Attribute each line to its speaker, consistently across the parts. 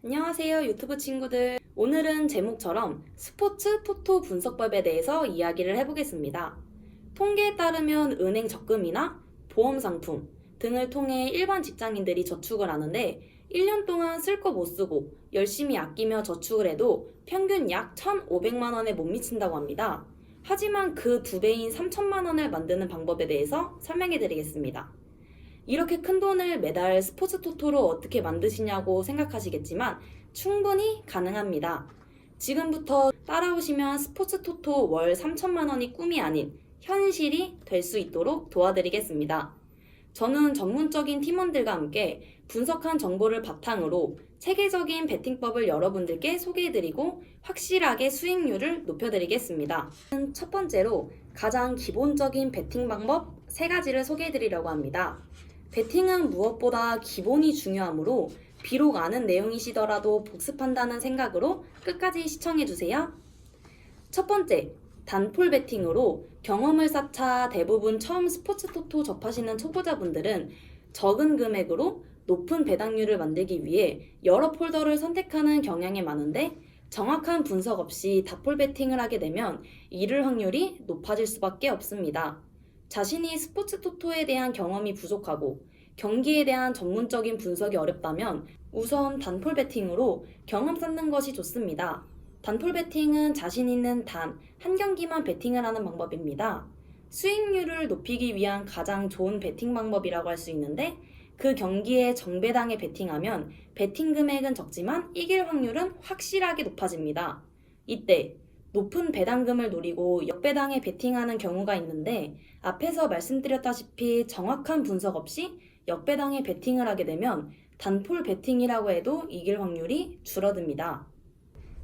Speaker 1: 안녕하세요, 유튜브 친구들. 오늘은 제목처럼 스포츠 토토 분석법에 대해서 이야기를 해보겠습니다. 통계에 따르면 은행 적금이나 보험 상품 등을 통해 일반 직장인들이 저축을 하는데 1년 동안 쓸 거 못 쓰고 열심히 아끼며 저축을 해도 평균 약 1,500만 원에 못 미친다고 합니다. 하지만 그 2배인 3천만 원을 만드는 방법에 대해서 설명해 드리겠습니다. 이렇게 큰 돈을 매달 스포츠 토토로 어떻게 만드시냐고 생각하시겠지만 충분히 가능합니다. 지금부터 따라오시면 스포츠 토토 월 3천만 원이 꿈이 아닌 현실이 될 수 있도록 도와드리겠습니다. 저는 전문적인 팀원들과 함께 분석한 정보를 바탕으로 체계적인 베팅법을 여러분들께 소개해드리고 확실하게 수익률을 높여드리겠습니다. 첫 번째로 가장 기본적인 베팅 방법 3가지를 소개해드리려고 합니다. 베팅은 무엇보다 기본이 중요하므로 비록 아는 내용이시더라도 복습한다는 생각으로 끝까지 시청해주세요. 첫 번째, 단폴 베팅으로 경험을 쌓자 대부분 처음 스포츠 토토 접하시는 초보자분들은 적은 금액으로 높은 배당률을 만들기 위해 여러 폴더를 선택하는 경향이 많은데 정확한 분석 없이 다폴 베팅을 하게 되면 잃을 확률이 높아질 수밖에 없습니다. 자신이 스포츠 토토에 대한 경험이 부족하고 경기에 대한 전문적인 분석이 어렵다면 우선 단폴 베팅으로 경험 쌓는 것이 좋습니다. 단폴 베팅은 자신 있는 단 한 경기만 베팅을 하는 방법입니다. 수익률을 높이기 위한 가장 좋은 베팅 방법이라고 할 수 있는데 그 경기에 정배당에 베팅하면 베팅 금액은 적지만 이길 확률은 확실하게 높아집니다. 이때 높은 배당금을 노리고 역배당에 베팅하는 경우가 있는데 앞에서 말씀드렸다시피 정확한 분석 없이 역배당에 베팅을 하게 되면 단폴 베팅이라고 해도 이길 확률이 줄어듭니다.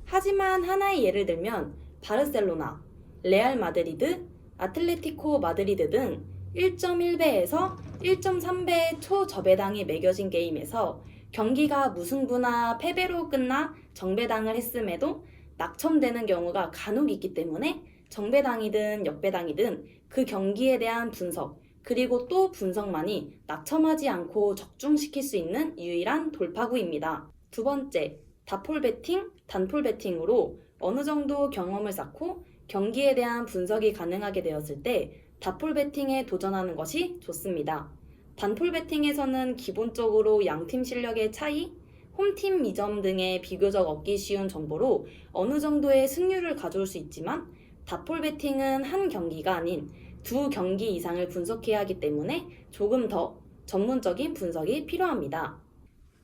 Speaker 1: 하지만 하나의 예를 들면 바르셀로나, 레알 마드리드, 아틀레티코 마드리드 등 1.1배에서 1.3배의 초저배당이 매겨진 게임에서 경기가 무승부나 패배로 끝나 정배당을 했음에도 낙첨되는 경우가 간혹 있기 때문에 정배당이든 역배당이든 그 경기에 대한 분석 그리고 또 분석만이 낙첨하지 않고 적중시킬 수 있는 유일한 돌파구입니다. 두 번째, 다폴 베팅, 단폴 베팅으로 어느 정도 경험을 쌓고 경기에 대한 분석이 가능하게 되었을 때 다폴 베팅에 도전하는 것이 좋습니다. 단폴 베팅에서는 기본적으로 양팀 실력의 차이, 홈팀 미점 등의 비교적 얻기 쉬운 정보로 어느 정도의 승률을 가져올 수 있지만 다폴 베팅은 한 경기가 아닌 2경기 이상을 분석해야 하기 때문에 조금 더 전문적인 분석이 필요합니다.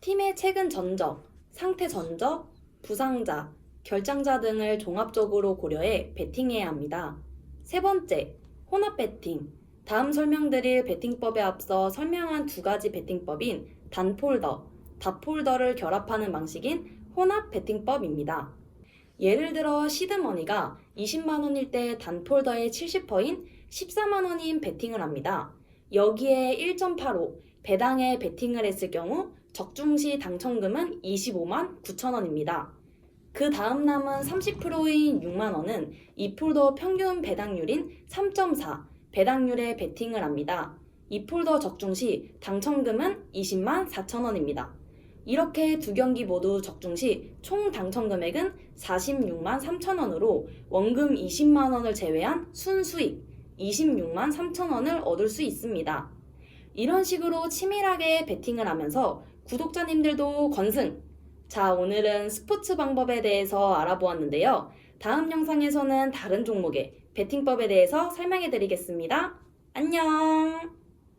Speaker 1: 팀의 최근 전적, 상태 전적, 부상자, 결장자 등을 종합적으로 고려해 베팅해야 합니다. 세 번째, 혼합 베팅. 다음 설명드릴 베팅법에 앞서 설명한 2가지 베팅법인 단폴더, 다폴더를 결합하는 방식인 혼합 베팅법입니다. 예를 들어 시드머니가 20만원일 때 단폴더의 70%인 14만원인 베팅을 합니다. 여기에 1.85 배당에 베팅을 했을 경우 적중시 당첨금은 25만 9천원입니다. 그 다음 남은 30%인 6만원은 이 폴더 평균 배당률인 3.4 배당률에 베팅을 합니다. 이 폴더 적중시 당첨금은 20만 4천원입니다. 이렇게 2경기 모두 적중 시 총 당첨 금액은 46만 3천원으로 원금 20만원을 제외한 순수익 26만 3천원을 얻을 수 있습니다. 이런 식으로 치밀하게 베팅을 하면서 구독자님들도 건승! 자, 오늘은 스포츠 방법에 대해서 알아보았는데요. 다음 영상에서는 다른 종목의 베팅법에 대해서 설명해 드리겠습니다. 안녕!